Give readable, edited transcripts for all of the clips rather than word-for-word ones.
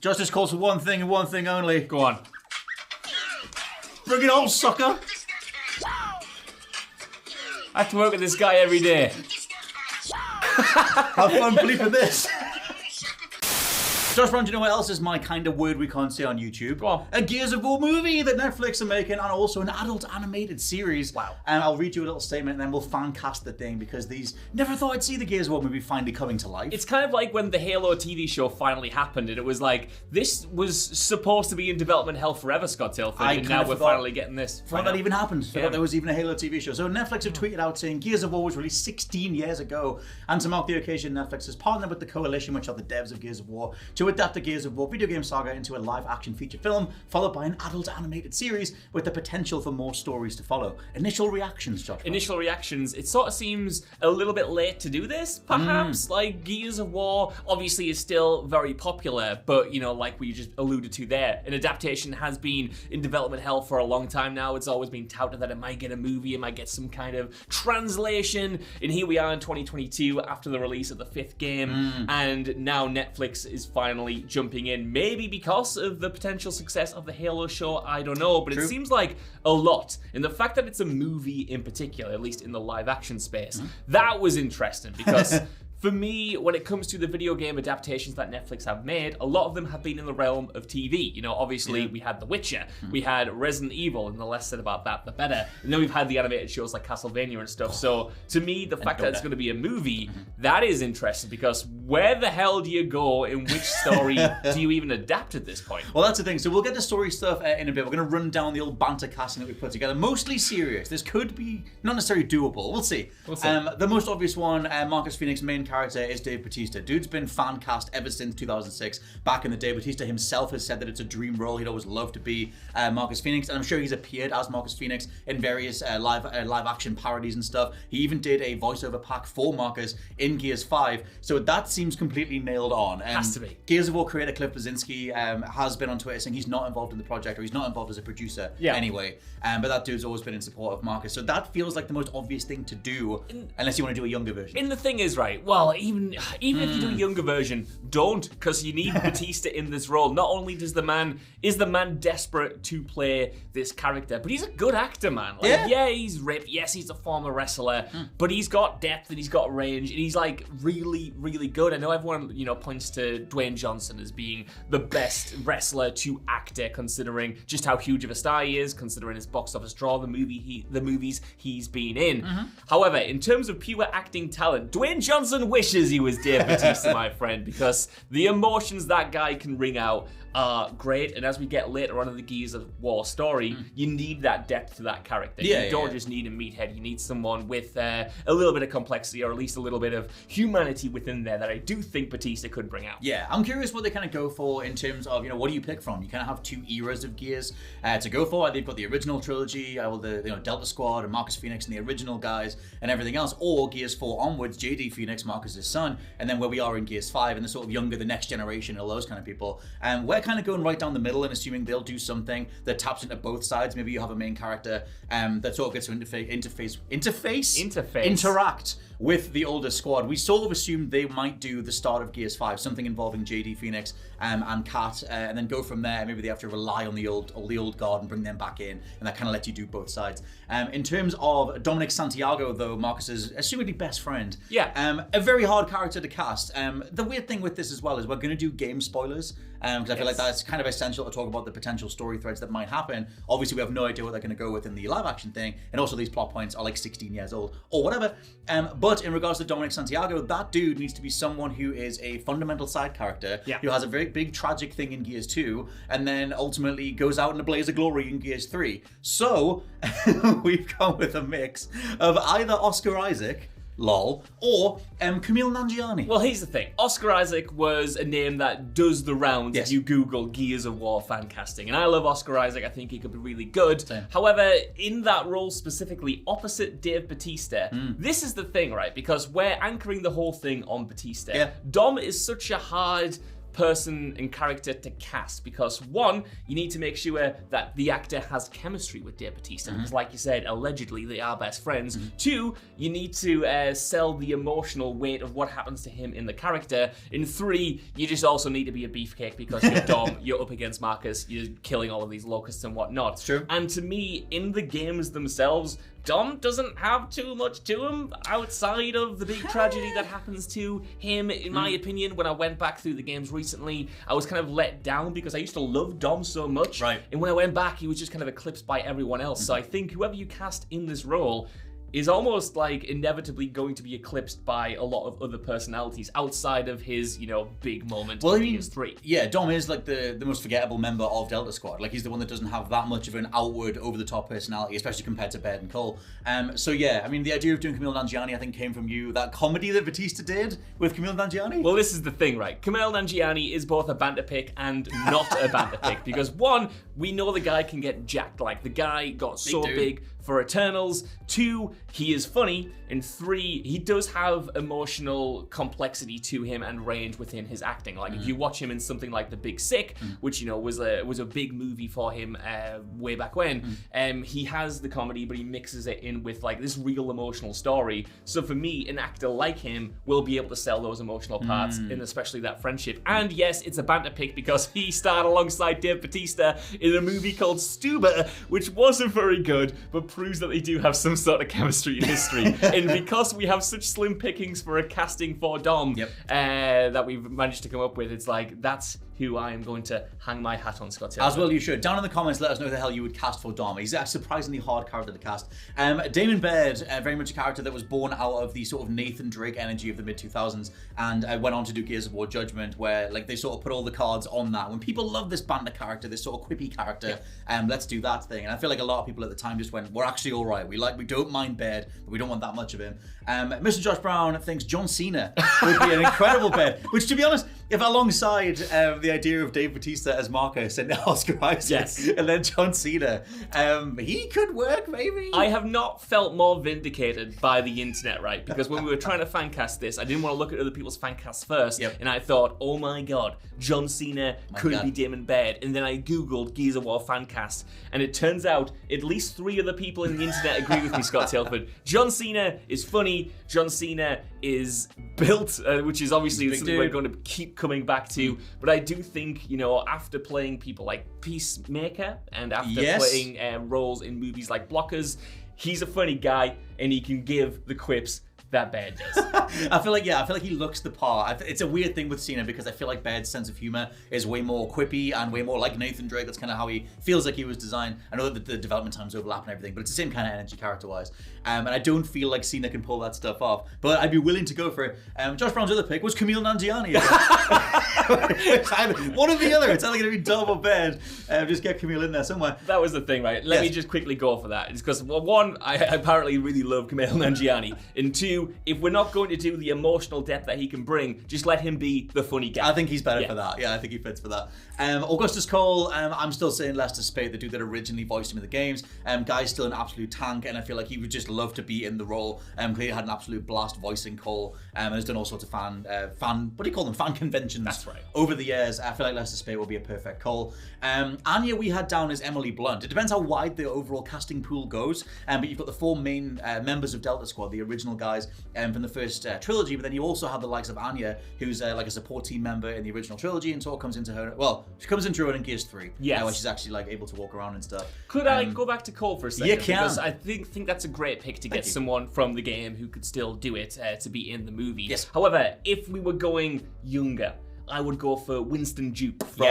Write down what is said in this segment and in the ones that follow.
Justice calls for one thing and one thing only. Go on. Bring it on, sucker. I have to work with this guy every day. Have fun bleeping this. Josh Brown, do you know what else is my kind of word we can't say on YouTube? Go on. A Gears of War movie that Netflix are making, and also an adult animated series. Wow. And I'll read you a little statement and then we'll fan cast the thing, because these never thought I'd see the Gears of War movie finally coming to life. It's kind of like when the Halo TV show finally happened, and it was like, this was supposed to be in development hell forever, Scott Tilford, and now we're finally getting this. Forgot that even happened. Forgot there was even a Halo TV show. So Netflix have tweeted out saying Gears of War was released 16 years ago, and to mark the occasion, Netflix has partnered with the Coalition, which are the devs of Gears of War, to adapt the Gears of War video game saga into a live-action feature film, followed by an adult animated series with the potential for more stories to follow. Initial reactions, Josh? Initial reactions, it sort of seems a little bit late to do this, perhaps. Like, Gears of War obviously is still very popular, but, you know, like we just alluded to there, an adaptation has been in development hell for a long time now. It's always been touted that it might get a movie, it might get some kind of translation, and here we are in 2022 after the release of the 5th game, and now Netflix is finally jumping in. Maybe because of the potential success of the Halo show, I don't know, but It seems like a lot. And the fact that it's a movie in particular, at least in the live action space, that was interesting, because for me, when it comes to the video game adaptations that Netflix have made, a lot of them have been in the realm of TV. You know, obviously we had The Witcher, we had Resident Evil, and the less said about that, the better. And then we've had the animated shows like Castlevania and stuff. So to me, the fact that it's going to be a movie, that is interesting, because where the hell do you go? In which story do you even adapt at this point? Well, that's the thing. So we'll get the story stuff in a bit. We're going to run down the old banter casting that we put together. Mostly serious. This could be not necessarily doable. We'll see. The most obvious one, Marcus Fenix, main character, is Dave Bautista. Dude's been fan cast ever since 2006. Back in the day, Bautista himself has said that it's a dream role. He'd always love to be Marcus Fenix, and I'm sure he's appeared as Marcus Fenix in various live action parodies and stuff. He even did a voiceover pack for Marcus in Gears 5, so that seems completely nailed on. Has to be. Gears of War creator Cliff Bleszinski has been on Twitter saying he's not involved in the project, or he's not involved as a producer anyway, but that dude's always been in support of Marcus, so that feels like the most obvious thing to do, unless you want to do a younger version. And the thing is, right, well, even if you do a younger version, don't, because you need Bautista in this role. Not only is the man desperate to play this character, but he's a good actor, man. Like, yeah, he's ripped. Yes, he's a former wrestler, but he's got depth and he's got range, and he's like really, really good. I know everyone, you know, points to Dwayne Johnson as being the best wrestler to actor, considering just how huge of a star he is, considering his box office draw, the movies he's been in. However, in terms of pure acting talent, Dwayne Johnson wishes he was Dave Bautista, my friend, because the emotions that guy can wring out are great, and as we get later on in the Gears of War story, you need that depth to that character. You don't just need a meathead, you need someone with a little bit of complexity, or at least a little bit of humanity within there that I do think Bautista could bring out. Yeah, I'm curious what they kind of go for in terms of, you know, what do you pick from? You kind of have two eras of Gears to go for. They've got the original trilogy, the Delta Squad and Marcus Fenix and the original guys and everything else, or Gears 4 onwards, JD Fenix, Marcus's son, and then where we are in Gears 5 and the sort of younger, the next generation, all those kind of people. We're kind of going right down the middle and assuming they'll do something that taps into both sides. Maybe you have a main character that sort of gets to interact with the older squad. We sort of assumed they might do the start of Gears 5, something involving JD Fenix and Kait, and then go from there. Maybe they have to rely on the old guard and bring them back in, and that kind of lets you do both sides. In terms of Dominic Santiago, though, Marcus's assumedly best friend, a very hard character to cast. The weird thing with this as well is we're going to do game spoilers, because I feel like that's kind of essential to talk about the potential story threads that might happen. Obviously, we have no idea what they're going to go with in the live action thing, and also these plot points are like 16 years old or whatever. But in regards to Dominic Santiago, that dude needs to be someone who is a fundamental side character, who has a very big tragic thing in Gears 2, and then ultimately goes out in a blaze of glory in Gears 3. So we've come with a mix of either Oscar Isaac, lol, or Kumail Nanjiani. Well, here's the thing. Oscar Isaac was a name that does the rounds if you Google Gears of War fan casting. And I love Oscar Isaac. I think he could be really good. Same. However, in that role specifically, opposite Dave Bautista, this is the thing, right? Because we're anchoring the whole thing on Bautista. Dom is such a hard person and character to cast, because one, you need to make sure that the actor has chemistry with Dave Bautista, because like you said, allegedly they are best friends. Two, you need to sell the emotional weight of what happens to him in the character. And three, you just also need to be a beefcake, because you're Dom, you're up against Marcus, you're killing all of these locusts and whatnot. True. And to me, in the games themselves, Dom doesn't have too much to him outside of the big tragedy that happens to him. In my opinion, when I went back through the games recently, I was kind of let down because I used to love Dom so much. Right. And when I went back, he was just kind of eclipsed by everyone else. So I think whoever you cast in this role is almost like inevitably going to be eclipsed by a lot of other personalities outside of his, big moment. Well, I mean, Gears 3. Yeah, Dom is like the most forgettable member of Delta Squad. Like, he's the one that doesn't have that much of an outward, over-the-top personality, especially compared to Baird and Cole. So yeah, I mean, the idea of doing Camille Nanjiani, I think, came from you. That comedy that Bautista did with Camille Nanjiani. Well, this is the thing, right? Camille Nanjiani is both a banter pick and not a banter pick, because one, we know the guy can get jacked. Like, the guy got so big for Eternals. Two, he is funny. And three, he does have emotional complexity to him and range within his acting. Like, if you watch him in something like The Big Sick, which, was a big movie for him way back when, he has the comedy, but he mixes it in with, like, this real emotional story. So for me, an actor like him will be able to sell those emotional parts, and especially that friendship. And yes, it's a banter pick because he starred alongside Dave Bautista in a movie called Stuber, which wasn't very good, but proves that they do have some sort of chemistry in history. And because we have such slim pickings for a casting for Dom that we've managed to come up with, it's like, that's who I am going to hang my hat on, Scott Taylor. As well you should. Down in the comments, let us know who the hell you would cast for Dom. He's a surprisingly hard character to cast. Damon Baird, very much a character that was born out of the sort of Nathan Drake energy of the mid-2000s, and went on to do Gears of War Judgment, where like they sort of put all the cards on that. When people love this banter character, this sort of quippy character, let's do that thing. And I feel like a lot of people at the time just went, we're actually all right. We don't mind Baird, but we don't want that much of him. Mr. Josh Brown thinks John Cena would be an incredible Baird, which, to be honest, if alongside the idea of Dave Bautista as Marcus and Oscar Isaac, and then John Cena, he could work, maybe. I have not felt more vindicated by the internet, right? Because when we were trying to fan cast this, I didn't want to look at other people's fan casts first, and I thought, oh my god, John Cena could be Damon Baird. And then I googled Gears of War fan cast, and it turns out at least 3 other people in the internet agree with me, Scott Tilford. John Cena is funny, John Cena is built, which is obviously something we're going to keep coming back to, but I do think, after playing people like Peacemaker and after playing roles in movies like Blockers, he's a funny guy and he can give the quips that Baird does. I feel like he looks the part. It's a weird thing with Cena because I feel like Baird's sense of humor is way more quippy and way more like Nathan Drake. That's kind of how he feels like he was designed. I know that the development times overlap and everything, but it's the same kind of energy character-wise. And I don't feel like Cena can pull that stuff off, but I'd be willing to go for it. Josh Brown's other pick was Camille Nanjiani. One or the other. It's either going to be Dom or Baird. Just get Camille in there somewhere. That was the thing, right? Let me just quickly go for that. It's because, well, one, I apparently really love Camille Nanjiani, and two, if we're not going to do the emotional depth that he can bring, just let him be the funny guy. I think he's better for that. Yeah, I think he fits for that. Augustus Cole, I'm still saying Lester Spade, the dude that originally voiced him in the games. Guy's still an absolute tank, and I feel like he would just love to be in the role. Clearly had an absolute blast voicing Cole, and has done all sorts of fan, what do you call them? Fan conventions. That's right. Over the years. I feel like Lester Spade will be a perfect Cole. Anya we had down as Emily Blunt. It depends how wide the overall casting pool goes, but you've got the 4 main members of Delta Squad, the original guys from the first trilogy, but then you also have the likes of Anya, who's like a support team member in the original trilogy, and sort of comes into her, she comes into her in Gears 3, where she's actually like able to walk around and stuff. Could I go back to Cole for a second? You can. Because I think that's a great pick to get someone from the game who could still do it to be in the movie. Yes. However, if we were going younger, I would go for Winston Duke from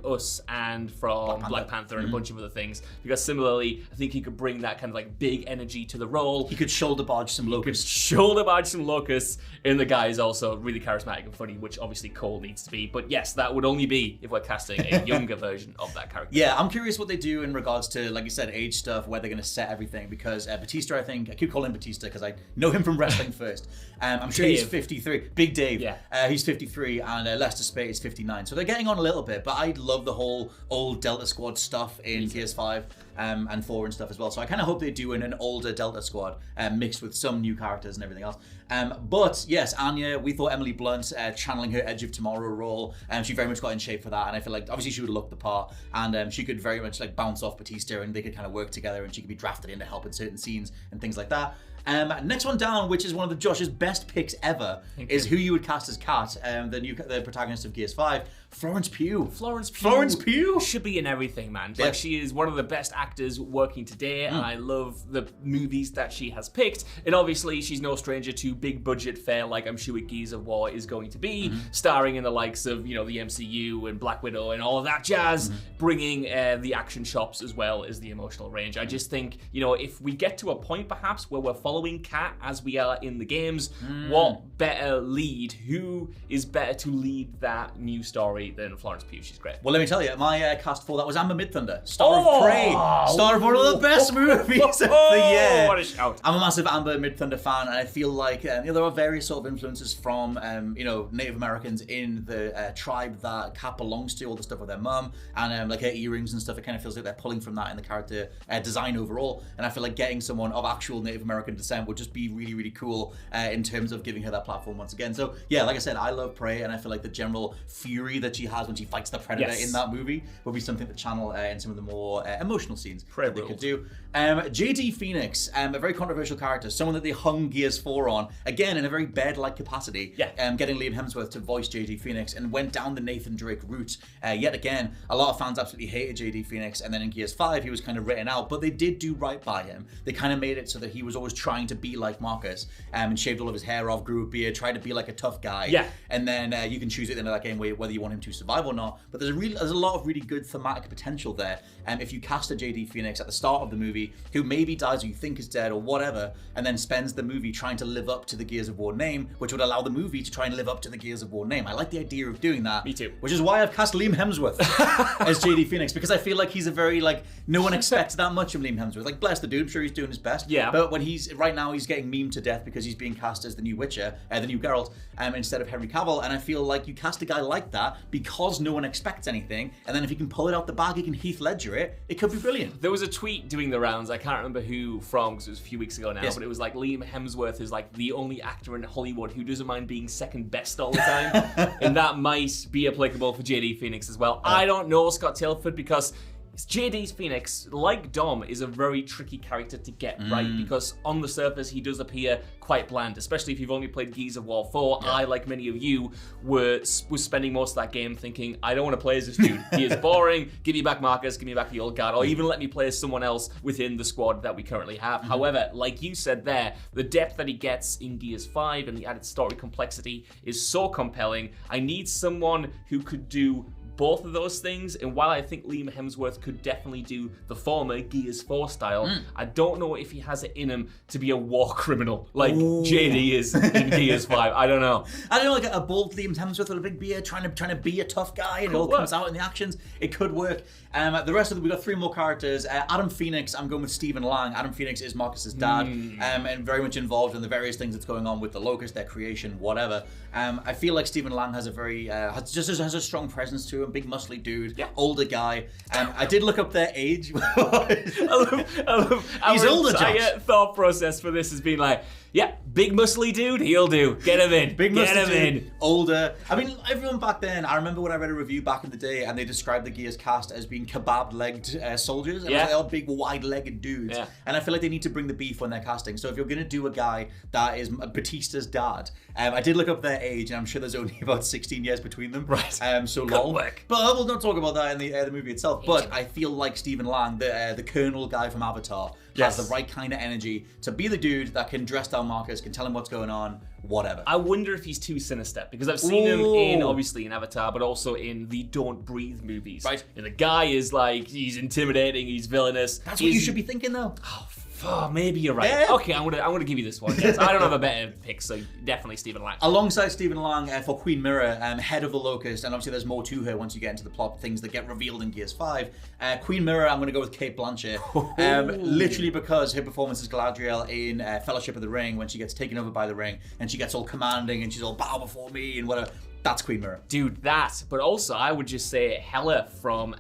Us and from Black Panther and a bunch of other things, because similarly, I think he could bring that kind of like big energy to the role. He could shoulder barge some locusts. And the guy is also really charismatic and funny, which obviously Cole needs to be. But yes, that would only be if we're casting a younger version of that character. Yeah, I'm curious what they do in regards to, like you said, age stuff, where they're going to set everything, because Bautista, I keep calling him Bautista because I know him from wrestling first. I'm sure he's 53. Big Dave. Yeah. He's 53, and Lester Spade is 59. So they're getting on a little bit, but I love the whole old Delta Squad stuff in Gears 5 and 4 and stuff as well. So I kind of hope they do an older Delta Squad mixed with some new characters and everything else. But yes, Anya, we thought Emily Blunt channeling her Edge of Tomorrow role, she very much got in shape for that, and I feel like obviously she would have looked the part, and she could very much like bounce off Bautista, and they could kind of work together, and she could be drafted in to help in certain scenes and things like that. Next one down, which is one of the Josh's best picks ever, is who you would cast as Kat, the protagonist of Gears 5, Florence Pugh. Florence Pugh should be in everything, man. Yeah. Like, she is one of the best actors working today, and I love the movies that she has picked. And obviously, she's no stranger to big budget fare, like I'm sure Gears of War is going to be, starring in the likes of the MCU and Black Widow and all of that jazz, bringing the action chops as well as the emotional range. I just think if we get to a point perhaps where we're following Kat as we are in the games, what better lead? Who is better to lead that new story than Florence Pugh? She's great. Well, let me tell you, my cast for that was Amber Midthunder, star of Prey, star of one of the best movies of the year. What a shout. I'm a massive Amber Midthunder fan, and I feel like there are various sort of influences from Native Americans in the tribe that Kat belongs to, all the stuff with their mum, and like her earrings and stuff. It kind of feels like they're pulling from that in the character design overall, and I feel like getting someone of actual Native American descent would just be really, really cool in terms of giving her that platform once again. So yeah, like I said, I love Prey, and I feel like the general fury that she has when she fights the Predator in that movie would be something to channel in some of the more emotional scenes that they could do. JD Fenix, a very controversial character, someone that they hung Gears 4 on, again in a very Baird-like capacity, getting Liam Hemsworth to voice JD Fenix, and went down the Nathan Drake route. Yet again, a lot of fans absolutely hated JD Fenix, and then in Gears 5 he was kind of written out, but they did do right by him. They kind of made it so that he was always trying to be like Marcus, and shaved all of his hair off, grew a beard, tried to be like a tough guy. And then you can choose at the end of that game whether you want him to survive or not. But there's a lot of really good thematic potential there. If you cast a JD Fenix at the start of the movie, who maybe dies or you think is dead or whatever, and then spends the movie trying to live up to the Gears of War name, which would allow the movie to try and live up to the Gears of War name. I like the idea of doing that. Me too. Which is why I've cast Liam Hemsworth as JD Fenix, because I feel like he's a very, no one expects that much from Liam Hemsworth. Like, bless the dude, I'm sure he's doing his best. Yeah. But when right now he's getting memed to death because he's being cast as the new Witcher, the new Geralt, instead of Henry Cavill, and I feel like you cast a guy like that because no one expects anything, and then if he can pull it out the bag, he can Heath Ledger it could be brilliant. There was a tweet doing the rounds, I can't remember who from, because it was a few weeks ago now, but it was like Liam Hemsworth is like the only actor in Hollywood who doesn't mind being second best all the time, and that might be applicable for JD Phoenix as well. I don't know Scott Tilford, because JD's Fenix, like Dom, is a very tricky character to get right, because on the surface he does appear quite bland, especially if you've only played Gears of War 4. I, like many of you, was spending most of that game thinking, I don't want to play as this dude. He is boring. Give me back Marcus, give me back the old guard, or even let me play as someone else within the squad that we currently have. However, like you said there, the depth that he gets in Gears 5 and the added story complexity is so compelling. I need someone who could do both of those things, and while I think Liam Hemsworth could definitely do the former Gears 4 style, I don't know if he has it in him to be a war criminal like JD is in Gears 5. I don't know. I don't know, like a bold Liam Hemsworth with a big beard trying to be a tough guy, and it all comes out in the actions. It could work. The rest of we've got 3 more characters. Adam Fenix, I'm going with Stephen Lang. Adam Fenix is Marcus's dad, and very much involved in the various things that's going on with the Locust, their creation, whatever. I feel like Stephen Lang has a very has a strong presence to him. Big muscly dude, older guy. I did look up their age. He's older, Josh. Thought process for this has been like, yeah, big muscly dude, he'll do. Get him in. Big muscly dude, older. I mean, everyone back then, I remember when I read a review back in the day and they described the Gears cast as being kebab-legged soldiers. And they're all big, wide-legged dudes. And I feel like they need to bring the beef when they're casting. So if you're going to do a guy that is Bautista's dad, I did look up their age, and I'm sure there's only about 16 years between them. Right. So long. But we'll not talk about that in the movie itself. But I feel like Stephen Lang, the Colonel guy from Avatar, has the right kind of energy to be the dude that can dress down Marcus, can tell him what's going on, whatever. I wonder if he's too sinister, because I've seen him obviously in Avatar, but also in the Don't Breathe movies. Right. And the guy is like, he's intimidating, he's villainous. That's what you should be thinking, though. Oh, maybe you're right. Yeah. Okay, I'm gonna give you this one. Yes, I don't have a better pick, so definitely Stephen Lang. Alongside Stephen Lang for Queen Mirror, head of the Locust, and obviously there's more to her once you get into the plot, things that get revealed in Gears 5. Queen Mirror, I'm going to go with Kate Blanchett, literally because her performance as Galadriel in Fellowship of the Ring, when she gets taken over by the Ring, and she gets all commanding, and she's all bow before me, and whatever. That's Queen Mirror. Dude, that. But also, I would just say Hela from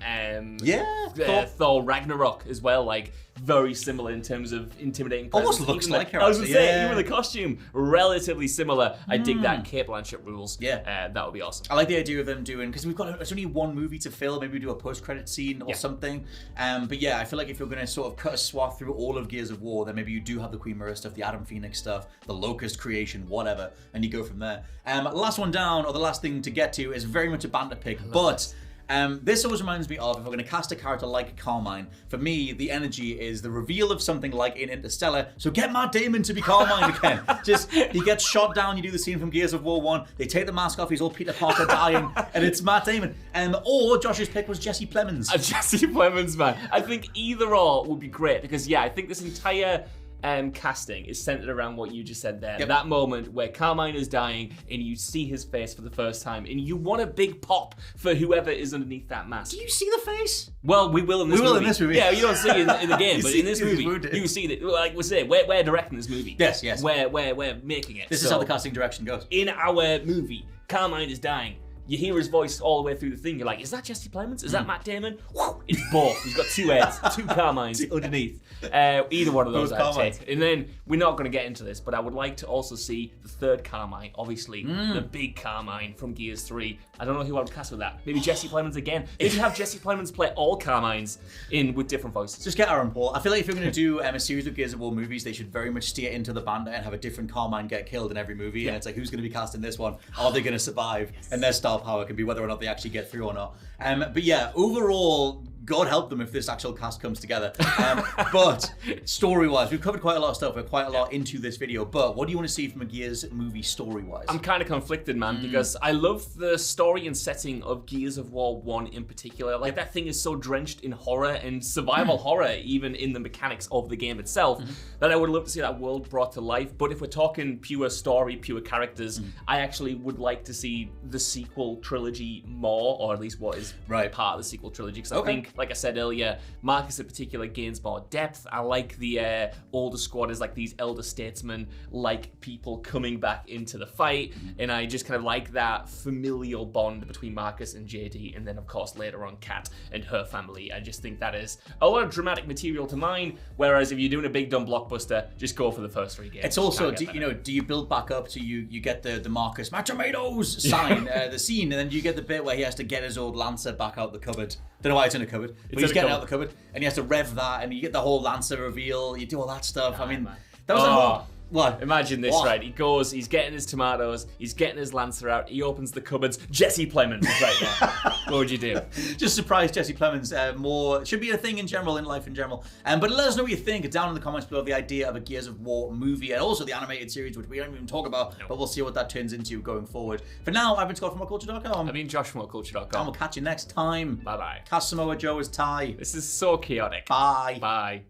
Thor Ragnarok as well. Like, very similar in terms of intimidating presence. Almost looks like her. I was going to say, even the costume, relatively similar. I dig that Kate Blanchett rules. Yeah. That would be awesome. I like the idea of them doing, because it's only one movie to fill, maybe we do a post-credit scene or something. But yeah, I feel like if you're going to sort of cut a swath through all of Gears of War, then maybe you do have the Queen Mirror stuff, the Adam Phoenix stuff, the Locust creation, whatever, and you go from there. Last one down, or the last thing to get to, is very much a banter pick, but... this always reminds me of, if I'm going to cast a character like Carmine, for me, the energy is the reveal of something like in Interstellar, so get Matt Damon to be Carmine again. Just, he gets shot down, you do the scene from Gears of War 1, they take the mask off, he's all Peter Parker dying, and it's Matt Damon. Or Josh's pick was Jesse Plemons. Jesse Plemons, man. I think either or would be great, because I think this entire... casting is centered around what you just said there. That moment where Carmine is dying and you see his face for the first time and you want a big pop for whoever is underneath that mask. Do you see the face? Well, we will in this movie. Yeah, you don't see it in the game, but in this movie, you see that. Like we're saying, we're directing this movie. Yes. We're making it. This is how the casting direction goes. In our movie, Carmine is dying. You hear his voice all the way through the thing. You're like, is that Jesse Plemons? Is that Matt Damon? It's both. He's got two heads, two Carmines underneath. Either one of those I'd take. And then, we're not going to get into this, but I would like to also see the third Carmine, obviously, the big Carmine from Gears 3. I don't know who I would cast with that. Maybe Jesse Plemons again. If you have Jesse Plemons play all Carmines with different voices. Just get Aaron Paul. I feel like if you're going to do a series of Gears of War movies, they should very much steer into the banter and have a different Carmine get killed in every movie. And it's like, who's going to be cast in this one? Are they going to survive? And their star power can be whether or not they actually get through or not. But yeah, overall, God help them if this actual cast comes together. But story-wise, we've covered quite a lot of stuff. We're quite a lot into this video. But what do you want to see from a Gears movie story-wise? I'm kind of conflicted, man, because I love the story and setting of Gears of War 1 in particular. Like, that thing is so drenched in horror and survival horror, even in the mechanics of the game itself, that I would love to see that world brought to life. But if we're talking pure story, pure characters, I actually would like to see the sequel trilogy more, or at least what is part of the sequel trilogy, because I think, like I said earlier, Marcus in particular gains more depth. I like the older squad as like these elder statesmen, like people coming back into the fight, and I just kind of like that familial bond between Marcus and JD, and then of course later on Kat and her family. I just think that is a lot of dramatic material to mine, whereas if you're doing a big dumb blockbuster, just go for the first 3 games. It's also, do you build back up to you get the Marcus "My tomatoes" sign, the scene, and then you get the bit where he has to get his old Lancer back out the cupboard. Don't know why it's in a cupboard, but he's getting out the cupboard, and he has to rev that, and you get the whole Lancer reveal, you do all that stuff. I mean, that was a whole... What? Imagine this, right? He's getting his tomatoes, he's getting his Lancer out, he opens the cupboards, Jesse Plemons is right there. What would you do? Just surprise Jesse Plemons more. Should be a thing in general, in life in general. But let us know what you think down in the comments below, the idea of a Gears of War movie, and also the animated series, which we don't even talk about, but we'll see what that turns into going forward. For now, I've been Scott from WhatCulture.com. I've been Josh from WhatCulture.com. And we'll catch you next time. Bye-bye. Cast Samoa Joe as Ty. This is so chaotic. Bye. Bye.